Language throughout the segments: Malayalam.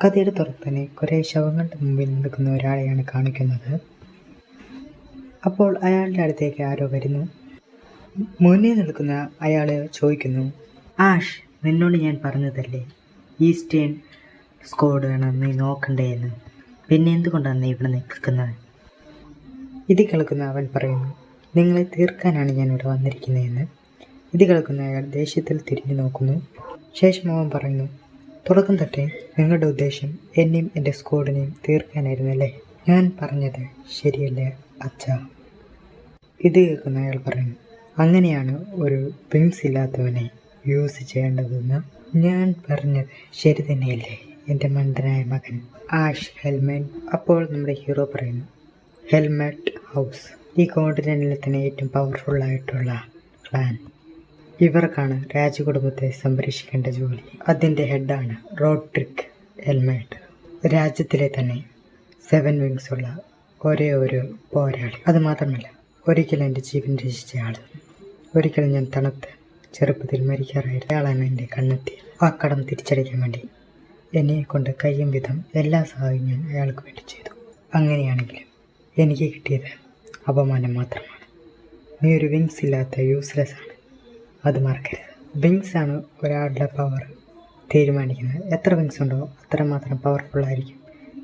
കഥയുടെ തുറത്തന്നെ കുറേ ശവങ്ങളുടെ മുമ്പിൽ നിൽക്കുന്ന ഒരാളെയാണ് കാണിക്കുന്നത്. അപ്പോൾ അയാളുടെ അടുത്തേക്ക് ആരോ വരുന്നു. മുന്നിൽ നിൽക്കുന്ന അയാൾ ചോദിക്കുന്നു, ആഷ്, നിന്നോട് ഞാൻ പറഞ്ഞതല്ലേ ഈസ്റ്റേൺ സ്ക്വാഡ് ആണ് നീ നോക്കണ്ടേ എന്ന്, പിന്നെ എന്തുകൊണ്ടാണ് നീ ഇവിടെ നിൽക്കുന്നത്? ഇത് കേൾക്കുന്ന അവൻ പറയുന്നു, നിങ്ങളെ തീർക്കാനാണ് ഞാൻ ഇവിടെ വന്നിരിക്കുന്നതെന്ന്. ഇത് കേൾക്കുന്ന അയാൾ ദേഷ്യത്തിൽ തിരിഞ്ഞു നോക്കുന്നു. ശേഷം അവൻ പറയുന്നു, തുടക്കം തൊട്ടേ നിങ്ങളുടെ ഉദ്ദേശം എന്നെയും എൻ്റെ സ്ക്വാഡിനെയും തീർക്കാനായിരുന്നല്ലേ? ഞാൻ പറഞ്ഞത് ശരിയല്ലേ അച്ഛാ? ഇത് കേൾക്കുന്ന അയാൾ പറയുന്നു, അങ്ങനെയാണ് ഒരു വിങ്സ് ഇല്ലാത്തവനെ യൂസ് ചെയ്യേണ്ടതെന്ന്. ഞാൻ പറഞ്ഞത് ശരി തന്നെയല്ലേ എൻ്റെ മണ്ടനായ മകൻ ആഷ് ഹെൽമെറ്റ്? അപ്പോൾ നമ്മുടെ ഹീറോ പറയുന്നു, ഹെൽമെറ്റ് ഹൗസ് ഈ കോണ്ടിനെന്റിൽ തന്നെ ഏറ്റവും പവർഫുള്ളായിട്ടുള്ള ക്ലാൻ. ഇവർക്കാണ് രാജകുടുംബത്തെ സംരക്ഷിക്കേണ്ട ജോലി. അതിൻ്റെ ഹെഡാണ് റോഡ്രിക് ഹെൽമെറ്റ്. രാജ്യത്തിലെ തന്നെ 7 വിങ്സ് ഉള്ള ഒരേ ഒരു പോരാളി. അതുമാത്രമല്ല, ഒരിക്കലും എൻ്റെ ജീവൻ രക്ഷിച്ച ആൾ. ഒരിക്കലും ഞാൻ തണുത്ത് ചെറുപ്പത്തിൽ മരിക്കാറായിരുന്നു. അയാളാണ് എൻ്റെ കണ്ണെത്തി. ആ കടം തിരിച്ചടയ്ക്കാൻ വേണ്ടി എന്നെ കൊണ്ട് കഴിയും വിധം എല്ലാ സഹായവും ഞാൻ അയാൾക്ക് വേണ്ടി ചെയ്തു. അങ്ങനെയാണെങ്കിലും എനിക്ക് കിട്ടിയത് അപമാനം മാത്രമാണ്. നീ ഒരു വിങ്സ് ഇല്ലാത്ത യൂസ്ലെസ് ആണ്, അത് മറക്കരുത്. വിങ്സ് ആണ് ഒരാളുടെ പവർ തീരുമാനിക്കുന്നത്. എത്ര വിങ്സ് ഉണ്ടോ അത്രമാത്രം പവർഫുള്ളായിരിക്കും.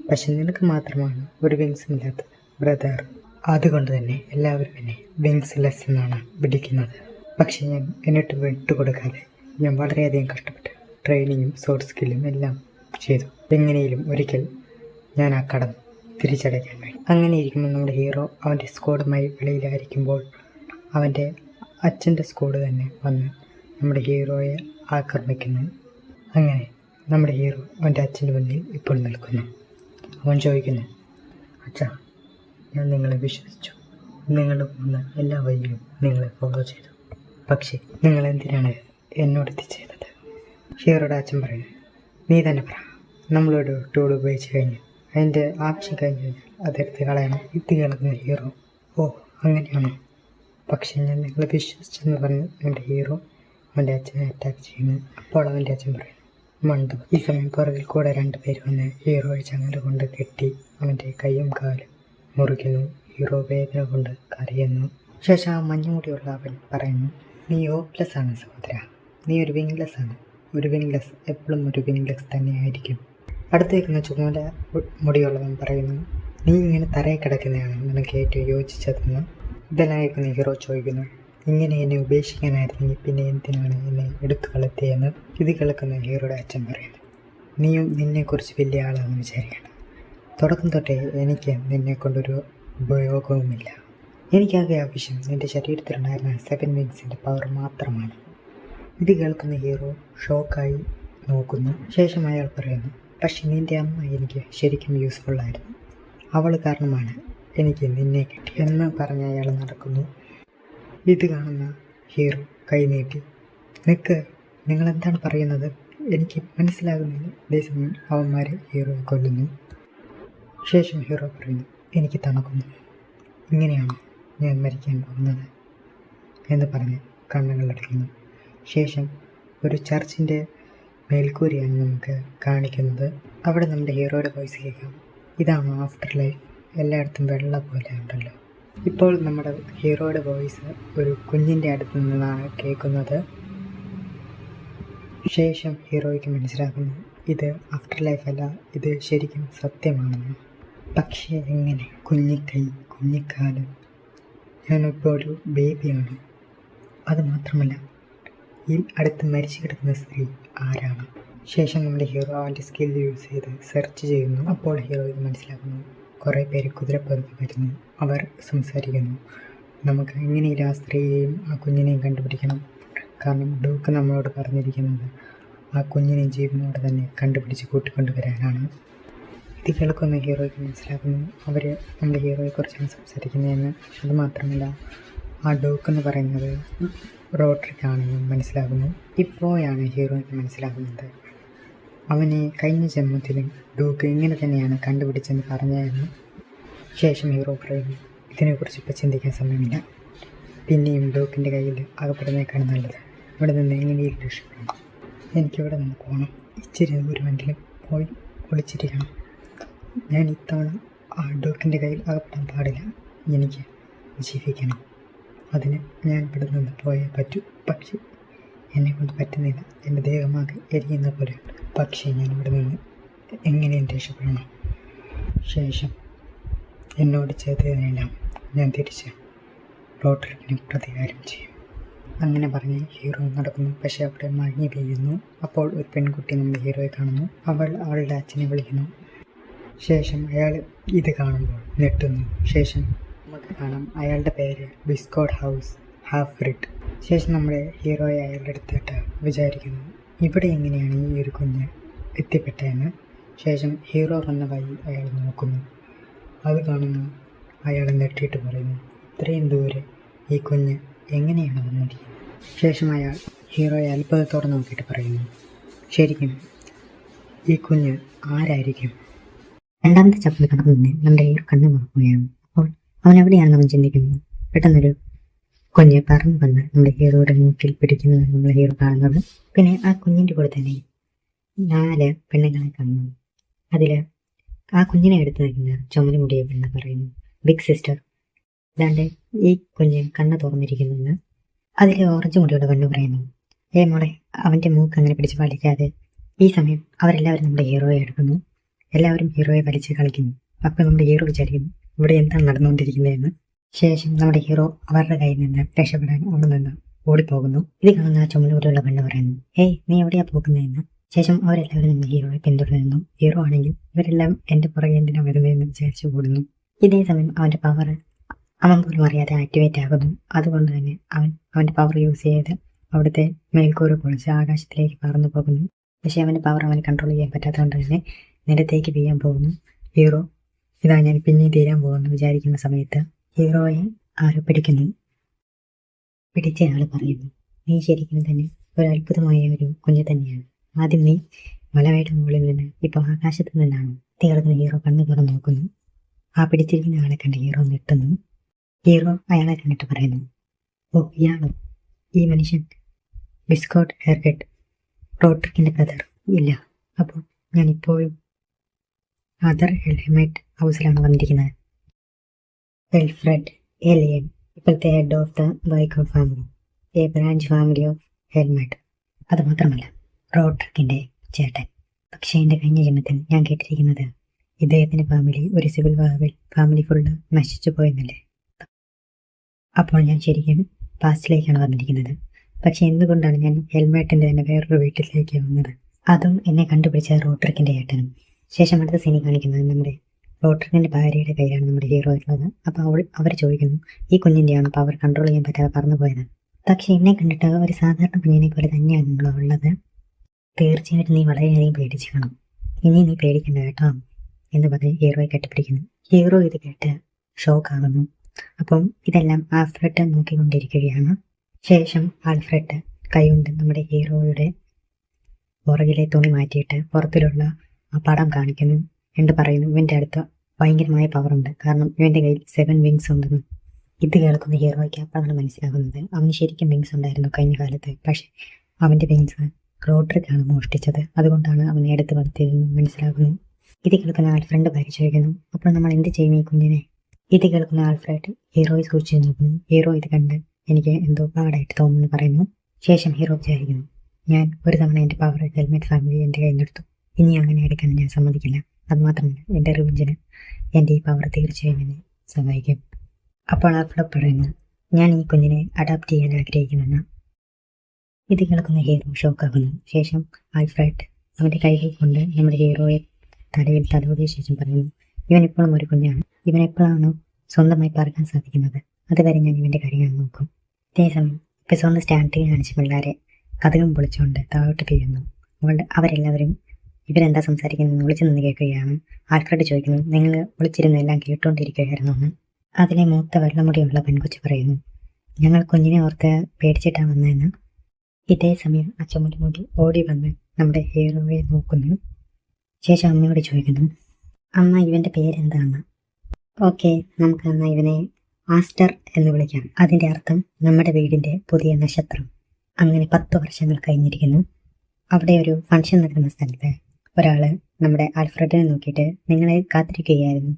പക്ഷെ നിനക്ക് മാത്രമാണ് ഒരു വിങ്സും ഇല്ലാത്തത് ബ്രദർ. അതുകൊണ്ട് തന്നെ എല്ലാവരും എന്നെ വിങ്സ് ലെസ് എന്നാണ് വിളിക്കുന്നത്. പക്ഷെ ഞാൻ എന്നിട്ട് വിട്ടുകൊടുക്കാതെ ഞാൻ വളരെയധികം കഷ്ടപ്പെട്ട് ട്രെയിനിങ്ങും സോഫ്റ്റ് സ്കില്ലും എല്ലാം ചെയ്തു. എങ്ങനെയും ഒരിക്കൽ ഞാൻ ആ കടം തിരിച്ചടയ്ക്കാൻ വേണ്ടി. അങ്ങനെ ഇരിക്കുമ്പോൾ നമ്മുടെ ഹീറോ അവൻ്റെ സ്ക്വാഡുമായി വെളിയിലായിരിക്കുമ്പോൾ അവൻ്റെ അച്ഛൻ്റെ സ്ക്വാഡ് തന്നെ വന്ന് നമ്മുടെ ഹീറോയെ ആക്രമിക്കുന്നു. അങ്ങനെ നമ്മുടെ ഹീറോ അവൻ്റെ അച്ഛൻ്റെ മുന്നിൽ ഇപ്പോൾ നിൽക്കുന്നു. അവൻ ചോദിക്കുന്നു, അച്ഛാ, ഞാൻ നിങ്ങളെ വിശ്വസിച്ചു. നിങ്ങൾ പോകുന്ന എല്ലാ വഴിയും നിങ്ങളെ ഫോളോ ചെയ്തു. പക്ഷേ നിങ്ങൾ എന്തിനാണ് എന്നോട് ഇത് ചെയ്തത്? ഹീറോയുടെ അച്ഛൻ പറയുന്നു, നീ തന്നെ പറ. നമ്മളൊരു ടൂൾ ഉപയോഗിച്ച് കഴിഞ്ഞ് അതിൻ്റെ ആവശ്യം കഴിഞ്ഞ് കഴിഞ്ഞാൽ അതെടുത്ത് കളയണം. ഇത് കേൾക്കുന്ന ഹീറോ, ഓ അങ്ങനെയാണോ? പക്ഷേ ഞാൻ നിങ്ങളെ വിശ്വസിച്ചെന്ന് പറഞ്ഞ് എൻ്റെ ഹീറോ അവൻ്റെ അച്ഛനെ അറ്റാക്ക് ചെയ്യുന്നു. അപ്പോൾ അവൻ്റെ അച്ഛൻ പറയുന്നു, മണ്ടം. ഈ സമയം പുറകിൽ കൂടെ 2 പേര് വന്ന് ഹീറോയെ ചങ്ങല കൊണ്ട് കെട്ടി അവൻ്റെ കൈയും കാലും മുറിക്കുന്നു. ഹീറോ വേദന കൊണ്ട് കരയുന്നു. ശേഷം ആ മഞ്ഞുമുടിയുള്ള അവൻ പറയുന്നു, നീ ഹോപ്പ്ലെസ് ആണ് സഹോദര. നീ ഒരു വിങ്ലെസ് ആണ്. ഒരു വിങ്ലെസ് എപ്പോഴും ഒരു വിങ്ലെസ് തന്നെയായിരിക്കും. അടുത്തേക്കുന്ന ചുമല മുടിയുള്ളവൻ പറയുന്നു, നീ ഇങ്ങനെ തറയിൽ കിടക്കുന്നതാണ് നിനക്ക് ഏറ്റവും യോജിച്ചതെന്ന്. ഇതെല്ലാം കേൾക്കുന്ന ഹീറോ ചോദിക്കുന്നു, ഇങ്ങനെ എന്നെ ഉപേക്ഷിക്കാനായിരുന്നെങ്കിൽ പിന്നെ എന്തിനാണ് എന്നെ എടുത്തു കളത്തിയെന്ന്. ഇത് കേൾക്കുന്ന ഹീറോയുടെ അച്ഛൻ പറയുന്നു, നീയും നിന്നെക്കുറിച്ച് വലിയ ആളാണെന്ന് വിചാരിക്കണം. തുടക്കം തൊട്ടേ എനിക്ക് നിന്നെ കൊണ്ടൊരു ഉപയോഗവുമില്ല. എനിക്കാകെ ആവശ്യം നിൻ്റെ ശരീരത്തിലുണ്ടായിരുന്ന 7 വിങ്സിൻ്റെ പവർ മാത്രമാണ്. ഇത് കേൾക്കുന്ന ഹീറോ ഷോക്കായി നോക്കുന്നു. ശേഷം അയാൾ പറയുന്നു, പക്ഷെ നിൻ്റെ അമ്മ എനിക്ക് ശരിക്കും യൂസ്ഫുള്ളായിരുന്നു. അവൾ കാരണമാണ് എനിക്ക് നിന്നെ കിട്ടി എന്ന് പറഞ്ഞ് അയാൾ നടക്കുന്നു. ഇത് കാണുന്ന ഹീറോ കൈ നീട്ടി, നിൽക്ക്, നിങ്ങളെന്താണ് പറയുന്നത്? എനിക്ക് മനസ്സിലാകുന്നില്ല. അതേസമയം അവന്മാർ ഹീറോയെ കൊല്ലുന്നു. ശേഷം ഹീറോ പറയുന്നു, എനിക്ക് തണുക്കുന്നു. ഇങ്ങനെയാണോ ഞാൻ മരിക്കാൻ പോകുന്നത് എന്ന് പറഞ്ഞ് കണ്ണുകളടയ്ക്കുന്നു. ശേഷം ഒരു ചർച്ചിൻ്റെ മേൽക്കൂരയാണ് നമുക്ക് കാണിക്കുന്നത്. അവിടെ നമ്മുടെ ഹീറോയുടെ വോയിസ് കേൾക്കാം. ഇതാണോ ആഫ്റ്റർ ലൈഫ്? എല്ലായിടത്തും വെള്ള പോലെ ഉണ്ടല്ലോ. ഇപ്പോൾ നമ്മുടെ ഹീറോയുടെ വോയിസ് ഒരു കുഞ്ഞിൻ്റെ അടുത്ത് നിന്നാണ് കേൾക്കുന്നത്. ശേഷം ഹീറോയ്ക്ക് മനസ്സിലാക്കുന്നു ഇത് ആഫ്റ്റർ ലൈഫ് അല്ല, ഇത് ശരിക്കും സത്യമാണെന്ന്. പക്ഷേ എങ്ങനെ? കുഞ്ഞിക്കൈ, കുഞ്ഞിക്കാല്, ഞാനിപ്പോൾ ഒരു ബേബിയാണ്. അതുമാത്രമല്ല, ഈ അടുത്ത് മരിച്ചു കിടക്കുന്ന സ്ത്രീ ആരാണ്? ശേഷം നമ്മുടെ ഹീറോ അവൻ്റെ സ്കിൽ യൂസ് ചെയ്ത് സെർച്ച് ചെയ്യുന്നു. അപ്പോൾ ഹീറോയ്ക്ക് മനസ്സിലാക്കുന്നു കുറേ പേര് കുതിരപ്പുറത്ത് വരുന്നു. അവർ സംസാരിക്കുന്നു, നമുക്ക് എങ്ങനെയും ആ സ്ത്രീയെയും ആ കുഞ്ഞിനെയും കണ്ടുപിടിക്കണം. കാരണം ഡൂക്ക് നമ്മളോട് പറഞ്ഞിരിക്കുന്നത് ആ കുഞ്ഞിനെ ജീവനോടെ തന്നെ കണ്ടുപിടിച്ച് കൂട്ടിക്കൊണ്ടുവരാനാണ്. ഇത് കേൾക്കുന്ന ഹീറോയ്ക്ക് മനസ്സിലാക്കുന്നു അവർ നമ്മുടെ ഹീറോയെക്കുറിച്ചാണ് സംസാരിക്കുന്നതെന്ന്. അതുമാത്രമല്ല, ആ ഡൂക്ക് എന്ന് പറയുന്നത് റോഡ്രിക് ആണെന്നും മനസ്സിലാകുന്നു. ഇപ്പോഴാണ് ഹീറോയ്ക്ക് മനസ്സിലാകുന്നത് അവനെ കഴിഞ്ഞ ജന്മത്തിലും ഡൂക്ക് ഇങ്ങനെ തന്നെയാണ് കണ്ടുപിടിച്ചെന്ന് പറഞ്ഞായിരുന്നു. ശേഷം ഹീറോ പറയുന്നു, ഇതിനെക്കുറിച്ച് ഇപ്പോൾ ചിന്തിക്കാൻ സമയമില്ല. പിന്നെയും ഡൂക്കിൻ്റെ കയ്യിൽ അകപ്പെടുന്നേക്കാണ് നല്ലത്. ഇവിടെ നിന്ന് എങ്ങനെയും രക്ഷപ്പെടണം. എനിക്കിവിടെ നിന്ന് പോകണം. ഇച്ചിരി ദൂരമെങ്കിലും പോയി ഒളിച്ചിരിക്കണം. ഞാൻ ഇത്തവണ ആ ഡോക്കിൻ്റെ കയ്യിൽ അകപ്പെടാൻ പാടില്ല. എനിക്ക് ജീവിക്കണം. അതിന് ഞാൻ ഇവിടെ നിന്ന് പോയേ പറ്റൂ. പക്ഷേ എന്നെക്കൊണ്ട് പറ്റുന്നില്ല. എൻ്റെ ദേഹമാകെ എരിയുന്ന പോലെ. പക്ഷേ ഞാൻ ഇവിടെ നിന്ന് എങ്ങനെയും രക്ഷപ്പെടണം. ശേഷം എന്നോട് ചെയ്തതിനെല്ലാം ഞാൻ തിരിച്ച് റോഡ്രിക്കിന് പ്രതികാരം ചെയ്യും. അങ്ങനെ പറഞ്ഞ് ഹീറോ നടക്കുന്നു. പക്ഷേ അവിടെ മഞ്ഞ് പെയ്യുന്നു. അപ്പോൾ ഒരു പെൺകുട്ടി നമ്മുടെ ഹീറോയെ കാണുന്നു. അവൾ അവളുടെ അച്ഛനെ വിളിക്കുന്നു. ശേഷം അയാൾ ഇത് കാണുമ്പോൾ ഞെട്ടുന്നു. ശേഷം നമുക്ക് കാണാം അയാളുടെ പേര് ബിസ്കോട്ട് ഹൗസ് ഹാഫ്രിഡ്. ശേഷം നമ്മുടെ ഹീറോയെ അയാളുടെ അടുത്തിട്ട് വിചാരിക്കുന്നു, ഇവിടെ എങ്ങനെയാണ് ഈ ഒരു കുഞ്ഞ് എത്തിപ്പെട്ടതെന്ന്. ശേഷം ഹീറോ വന്ന വഴി അയാൾ നോക്കുന്നു. അത് കാണുന്നു. അയാൾ ഞെട്ടിയിട്ട് പറയുന്നു, ഇത്രയും ദൂരെ ഈ കുഞ്ഞ് എങ്ങനെയാണ് വന്നിരിക്കുന്നത്. ശേഷം അയാൾ ഹീറോയെ അത്ഭുതത്തോടെ നോക്കിയിട്ട് പറയുന്നു, ശരിക്കും ഈ കുഞ്ഞ് ആരായിരിക്കും? രണ്ടാമത്തെ ചപ്പിൽ കടന്നു നമ്മുടെ ഹീറോ കണ്ണു നോക്കുകയാണ്. അപ്പോൾ അവൻ എവിടെയാണെന്ന് അവൻ ചിന്തിക്കുന്നു. പെട്ടെന്നൊരു കുഞ്ഞ് പറന്നു വന്ന് നമ്മുടെ ഹീറോയുടെ മൂക്കിൽ പിടിക്കുന്നത് നമ്മുടെ ഹീറോ കാണുന്നത്. പിന്നെ ആ കുഞ്ഞിൻ്റെ കൂടെ തന്നെ 4 പെണ്ണുങ്ങളെ കാണുന്നു. അതിൽ ആ കുഞ്ഞിനെ എടുത്തു നിൽക്കുന്ന ചുമല് മുടിയ പെണ്ണ് പറയുന്നു, ബിഗ് സിസ്റ്റർ. അതാണ്ട് ഈ കുഞ്ഞ് കണ്ണ് തുറന്നിരിക്കുന്നെന്ന്. അതിൽ ഓറഞ്ച് മുടിയുടെ പെണ്ണ് പറയുന്നു, മോളെ അവൻ്റെ മൂക്ക് അങ്ങനെ പിടിച്ച് വലിക്കാതെ. ഈ സമയം അവരെല്ലാവരും നമ്മുടെ ഹീറോയെ എടുക്കുന്നു. എല്ലാവരും ഹീറോയെ വലിച്ച് കളിക്കുന്നു. അപ്പോൾ നമ്മുടെ ഹീറോ വിചാരിക്കുന്നു, ഇവിടെ എന്താണ് നടന്നുകൊണ്ടിരിക്കുന്നതെന്ന്. ശേഷം നമ്മുടെ ഹീറോ അവരുടെ കയ്യിൽ നിന്ന് രക്ഷപ്പെടാൻ അവിടെ നിന്ന് ഓടിപ്പോകുന്നു. ഇത് കാണുന്ന ആ ചുമലൂടെയുള്ള പെണ്ണ് പറയുന്നു, നീ എവിടെയാ പോകുന്നതെന്ന്. ശേഷം അവരെല്ലാവരും നമ്മുടെ ഹീറോയെ പിന്തുടരുന്നു. ഹീറോ ആണെങ്കിൽ ഇവരെല്ലാം എൻ്റെ പുറകെ എന്തിനാ വരുന്നതെന്ന് വിചാരിച്ചു കൂടുന്നു. ഇതേ സമയം അവൻ്റെ പവർ അവൻ പോലും അറിയാതെ ആക്ടിവേറ്റ് ആകുന്നു. അതുകൊണ്ട് തന്നെ അവൻ്റെ പവർ യൂസ് ചെയ്ത് അവിടുത്തെ മേൽക്കൂര പൊളിച്ച് ആകാശത്തിലേക്ക് പറന്നു പോകുന്നു. പക്ഷേ അവൻ്റെ പവർ അവന് കൺട്രോൾ ചെയ്യാൻ പറ്റാത്തതുകൊണ്ട് തന്നെ നിലത്തേക്ക് വീഴാൻ പോകുന്നു. ഹീറോ ഇതാ ഞാൻ പിന്നെയും തീരാൻ പോകുന്നു വിചാരിക്കുന്ന സമയത്ത് ഹീറോയെ ആരോ പിടിക്കുന്നു. പിടിച്ചയാൾ പറയുന്നു, നീ ശരിക്കും തന്നെ ഒരു അത്ഭുതമായ ഒരു കുഞ്ഞ് തന്നെയാണ്. ആദ്യം നീ മലയുടെ മുകളിൽ നിന്ന് ഇപ്പോൾ ആകാശത്ത് നിന്നാണ് തീർന്ന്. ഹീറോ കണ്ണു തുറന്ന് നോക്കുന്നു. ആ പിടിച്ചിരിക്കുന്ന ആളെ കണ്ട് ഹീറോ ഞെട്ടുന്നു. ഹീറോ അയാളെ കണ്ടിട്ട് പറയുന്നു, ഓ ഇയാളോ? ഈ മനുഷ്യൻ ബിസ്കോട്ട് ഹെയർകട്ട് റോഡ്രിക്കിൻ്റെ ബ്രദർ? ഇല്ല, അപ്പോൾ ഞാൻ ഇപ്പോഴും അതർ ഹെൽമെറ്റ് ഹൗസിലാണ് വന്നിരിക്കുന്നത്. എൽഫ്രഡ് എലിയൻ, ഇപ്പോഴത്തെ ഹെഡ് ഓഫ് ദ ബൈക്കോ family, a branch family of ഹെൽമെറ്റ്. അതുമാത്രമല്ല റോഡ്രിക്കിൻ്റെ ചേട്ടൻ. പക്ഷേ എൻ്റെ കഴിഞ്ഞ ജന്മത്തിൽ ഞാൻ കേട്ടിരിക്കുന്നത് ഇദ്ദേഹത്തിൻ്റെ ഫാമിലി ഒരു സിവിൽ വാറിൽ ഫാമിലി ഫുള്ള് നശിച്ചു പോയെന്നല്ലേ. അപ്പോൾ ഞാൻ ശരിക്കും പാസ്റ്റിലേക്കാണ് വന്നിരിക്കുന്നത്. പക്ഷെ എന്തുകൊണ്ടാണ് ഞാൻ ഹെൽമെറ്റിൻ്റെ തന്നെ വേറൊരു വീട്ടിലേക്ക് വന്നത്? അതും എന്നെ കണ്ടുപിടിച്ച റോഡ്രിക്കിൻ്റെ ചേട്ടനും. ശേഷം അടുത്ത സീനി കാണിക്കുന്നത് നമ്മുടെ റോഡ്രിക്കിൻ്റെ ഭാര്യയുടെ കയ്യിലാണ് നമ്മുടെ ഹീറോ ഉള്ളത്. അപ്പോൾ അവർ ചോദിക്കുന്നു, ഈ കുഞ്ഞിൻ്റെയാണ് പവർ കൺട്രോൾ ചെയ്യാൻ പറ്റാതെ പറന്നു പോയത്. പക്ഷെ എന്നെ കണ്ടിട്ട് ഒരു സാധാരണ കുഞ്ഞിനെ പോലെ തന്നെയാണ് നിങ്ങൾ ഉള്ളത്. തീർച്ചയായിട്ടും നീ വളരെയധികം പേടിച്ചു കാണും. ഇനി നീ പേടിക്കണ്ട കേട്ടോ എന്ന് പറഞ്ഞ് ഹീറോയെ കെട്ടിപ്പിടിക്കുന്നു. ഹീറോ ഇത് കേട്ട് ഷോക്കാകുന്നു. അപ്പം ഇതെല്ലാം ആൽഫ്രഡ് നോക്കിക്കൊണ്ടിരിക്കുകയാണ്. ശേഷം ആൽഫ്രഡ് കൈകൊണ്ട് നമ്മുടെ ഹീറോയുടെ പുറകിലെ തുണി മാറ്റിയിട്ട് പുറത്തിലുള്ള ആ പടം കാണിക്കുന്നു. എന്ന് പറയുന്നു, ഇവൻ്റെ അടുത്ത് ഭയങ്കരമായ പവറുണ്ട്, കാരണം ഇവൻ്റെ കയ്യിൽ 7 വിങ്സ് ഉണ്ടെന്ന്. ഇത് കേൾക്കുന്ന ഹീറോയ്ക്ക് അപ്പോഴാണ് മനസ്സിലാകുന്നത് അവന് ശരിക്കും വിങ്സ് ഉണ്ടായിരുന്നു കഴിഞ്ഞ കാലത്ത്. പക്ഷേ അവൻ്റെ വിങ്സ് റോഡ്രിക്കാണ് മോഷ്ടിച്ചത്. അതുകൊണ്ടാണ് അവനെ എടുത്ത് വളർത്തിയതെന്ന് മനസ്സിലാകുന്നു. ഇത് കേൾക്കുന്ന ആൽഫ്രഡ് പരിചയിക്കുന്നു. അപ്പോൾ നമ്മൾ എന്ത് ചെയ്യും ഈ കുഞ്ഞിനെ? ഇത് കേൾക്കുന്ന ആൽഫ്രഡ് ഹീറോയെ സൂക്ഷിച്ച് നോക്കുന്നു. ഹീറോ ഇത് കണ്ട് എനിക്ക് എന്തോ പാടായിട്ട് തോന്നുന്നു പറയുന്നു. ശേഷം ഹീറോ വിചാരിക്കുന്നു, ഞാൻ ഒരു തവണ എൻ്റെ പവർ ഹെൽമെറ്റ് ഫാമിലി എൻ്റെ കയ്യിൽ നിന്നെടുത്തു. ഇനി അങ്ങനെ എടുക്കാൻ ഞാൻ സമ്മതിക്കില്ല. അതുമാത്രമല്ല എൻ്റെ റിവഞ്ചിന് എൻ്റെ ഈ പവർ തീർച്ചയായും എന്നെ സഹായിക്കും. അപ്പോൾ ആൽഫ്രഡ് പറയുന്നു, ഞാൻ ഈ കുഞ്ഞിനെ അഡാപ്റ്റ് ചെയ്യാൻ ആഗ്രഹിക്കുമെന്ന്. ഇത് കേൾക്കുന്ന ഹീറോ ഷോക്കാകുന്നു. ശേഷം ആൽഫ്രഡ് അവൻ്റെ കൈകൾ കൊണ്ട് നമ്മുടെ ഹീറോയെ തലയിൽ തലോടിയ ശേഷം പറയുന്നു, ഇവൻ ഇപ്പോഴും ഒരു കുഞ്ഞാണ്. ഇവൻ എപ്പോഴാണോ സ്വന്തമായി പറക്കാൻ സാധിക്കുന്നത് അതുവരെ ഞാൻ ഇവൻ്റെ കാര്യങ്ങൾ നോക്കും. അതേസമയം എപ്പിസോഡിന് സ്റ്റാർട്ടിങ് കാണിച്ച പിള്ളേരെ കഥകം പൊളിച്ചുകൊണ്ട് താഴോട്ട് വീഴുന്നു. അവരെല്ലാവരും ഇവരെന്താ സംസാരിക്കുന്നത് വിളിച്ചു നിന്ന് കേൾക്കുകയാണ്. ആൽഫ്രഡ് ചോദിക്കുന്നു, നിങ്ങൾ വിളിച്ചിരുന്നെല്ലാം കേട്ടുകൊണ്ടിരിക്കുകയായിരുന്നു എന്ന്. അതിലെ മൂത്ത വെള്ളമുടിയുള്ള പെൺകൊച്ചു പറയുന്നു, ഞങ്ങൾ കുഞ്ഞിനെ ഓർത്ത് പേടിച്ചിട്ടാണ് വന്നതെന്ന്. ഇതേ സമയം ആ ചുമലുമുടി ഓടി വന്ന് നമ്മുടെ ഹീറോയെ നോക്കുന്നു. ശേഷം അമ്മയോട് ചോദിക്കുന്നു, അമ്മ ഇവൻ്റെ പേരെന്താന്ന്? ഓക്കെ, നമുക്ക് അമ്മ ഇവനെ ആസ്റ്റർ എന്ന് വിളിക്കാം. അതിൻ്റെ അർത്ഥം നമ്മുടെ വീടിൻ്റെ പുതിയ നക്ഷത്രം. അങ്ങനെ 10 വർഷങ്ങൾ കഴിഞ്ഞിരിക്കുന്നു. അവിടെ ഒരു ഫംഗ്ഷൻ നടക്കുന്ന സ്ഥലത്ത് ഒരാൾ നമ്മുടെ ആൽഫ്രഡിനെ നോക്കിയിട്ട് നിങ്ങളെ കാത്തിരിക്കുകയായിരുന്നു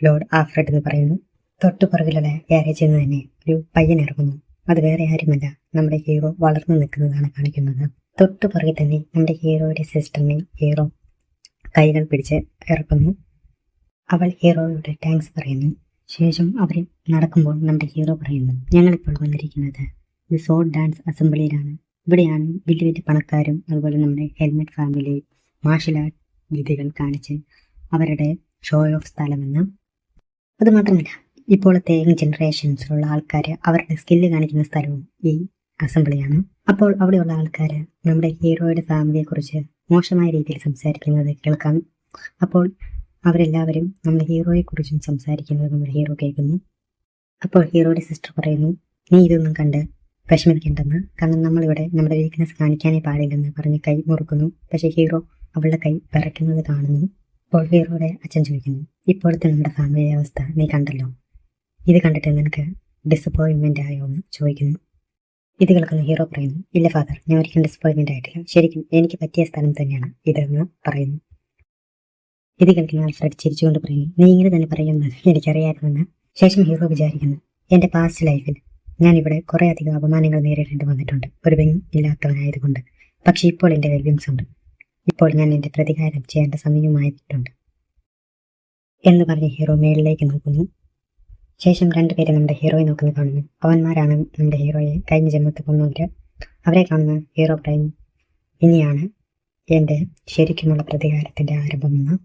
ലോർഡ് ആൽഫ്രഡ് എന്ന് പറയുന്നു. തൊട്ടുപുറകിലുള്ള ഗ്യാരേജിൽ നിന്ന് തന്നെ ഒരു പയ്യൻ ഇറങ്ങുന്നു. അത് വേറെ ആരുമല്ല, നമ്മുടെ ഹീറോ വളർന്നു നിൽക്കുന്നതാണ് കാണിക്കുന്നത്. തൊട്ടുപുറകിൽ തന്നെ നമ്മുടെ ഹീറോയുടെ സിസ്റ്ററിനെ ഹീറോ കൈകൾ പിടിച്ച് ഇറക്കുന്നു. അവൾ ഹീറോയോട് താങ്ക്സ് പറയുന്നു. ശേഷം അവർ നടക്കുമ്പോൾ നമ്മുടെ ഹീറോ പറയുന്നു, ഞങ്ങളിപ്പോൾ വന്നിരിക്കുന്നത് ഒരു സോഡ് ഡാൻസ് അസംബ്ലിയിലാണ്. ഇവിടെയാണ് വലിയ വലിയ പണക്കാരും അതുപോലെ നമ്മുടെ ഹെൽമെറ്റ് ഫാമിലി മാർഷൽ ആർട്ട് വിധികൾ കാണിച്ച് അവരുടെ ഷോ ഓഫ് സ്ഥലമെന്ന്. അതുമാത്രമല്ല, ഇപ്പോഴത്തെ യങ് ജനറേഷൻസിലുള്ള ആൾക്കാർ അവരുടെ സ്കില്ല് കാണിക്കുന്ന സ്ഥലവും ഈ അസംബ്ലിയാണ്. അപ്പോൾ അവിടെയുള്ള ആൾക്കാർ നമ്മുടെ ഹീറോയുടെ ഫാമിലിയെക്കുറിച്ച് മോശമായ രീതിയിൽ സംസാരിക്കുന്നത് കേൾക്കാം. അപ്പോൾ അവരെല്ലാവരും നമ്മുടെ ഹീറോയെക്കുറിച്ചും സംസാരിക്കുന്നത് നമ്മുടെ ഹീറോ കേൾക്കുന്നു. അപ്പോൾ ഹീറോയുടെ സിസ്റ്റർ പറയുന്നു, നീ ഇതൊന്നും കണ്ട് വിഷമിക്കേണ്ടെന്ന്, കാരണം നമ്മളിവിടെ നമ്മുടെ വീക്ക്നെസ് കാണിക്കാനേ പാടില്ലെന്ന് പറഞ്ഞ് കൈ മുറുക്കുന്നു. പക്ഷേ ഹീറോ അവളുടെ കൈ വിറയ്ക്കുന്നത് കാണുന്നു. അപ്പോൾ ഹീറോയുടെ അച്ഛൻ ചോദിക്കുന്നു, ഇപ്പോഴത്തെ നമ്മുടെ ഫാമിലി അവസ്ഥ നീ കണ്ടല്ലോ, ഇത് കണ്ടിട്ട് നിനക്ക് ഡിസപ്പോയിൻമെൻ്റ് ആയോ എന്ന് ചോദിക്കുന്നു. ഇത് കേൾക്കുന്ന ഹീറോ പറയുന്നു, ഇല്ല ഫാദർ, ഞാൻ ഒരിക്കലും ഡിസപ്പോയിൻമെൻ്റ് ആയിട്ടില്ല, ശരിക്കും എനിക്ക് പറ്റിയ സ്ഥലം തന്നെയാണ് ഇതെന്ന് പറയുന്നു. ഇത് കേൾക്കുന്ന ആൽഫ്രഡ് ചിരിച്ചുകൊണ്ട് പറയുന്നു, നീ ഇങ്ങനെ തന്നെ പറയുമെന്ന് എനിക്കറിയാമായിരുന്നെന്ന്. ശേഷം ഹീറോ വിചാരിക്കുന്നു, എൻ്റെ പാസ്റ്റ് ലൈഫിൽ ഞാൻ ഇവിടെ കുറേ അധികം അപമാനങ്ങൾ നേരിടേണ്ടി വന്നിട്ടുണ്ട്, ഒരു വിങ് ഇല്ലാത്തവനായതുകൊണ്ട്. പക്ഷേ ഇപ്പോൾ എൻ്റെ വിങ്സ് ഉണ്ട്, ഇപ്പോൾ ഞാൻ എൻ്റെ പ്രതികാരം ചെയ്യേണ്ട സമയമായിട്ടുണ്ട് എന്ന് പറഞ്ഞ് ഹീറോ മേളിലേക്ക് നോക്കുന്നു. ശേഷം രണ്ടുപേരെ നമ്മുടെ ഹീറോയെ നോക്കുന്ന കാണുന്നു. അവന്മാരാണ് നമ്മുടെ ഹീറോയെ കഴിഞ്ഞ ജന്മത്തിൽ കൊന്നവർ. അവരെ കാണുന്ന ഹീറോ പറയുന്നു, ഇനിയാണ് എൻ്റെ ശരിക്കുമുള്ള പ്രതികാരത്തിൻ്റെ ആരംഭമെന്ന്.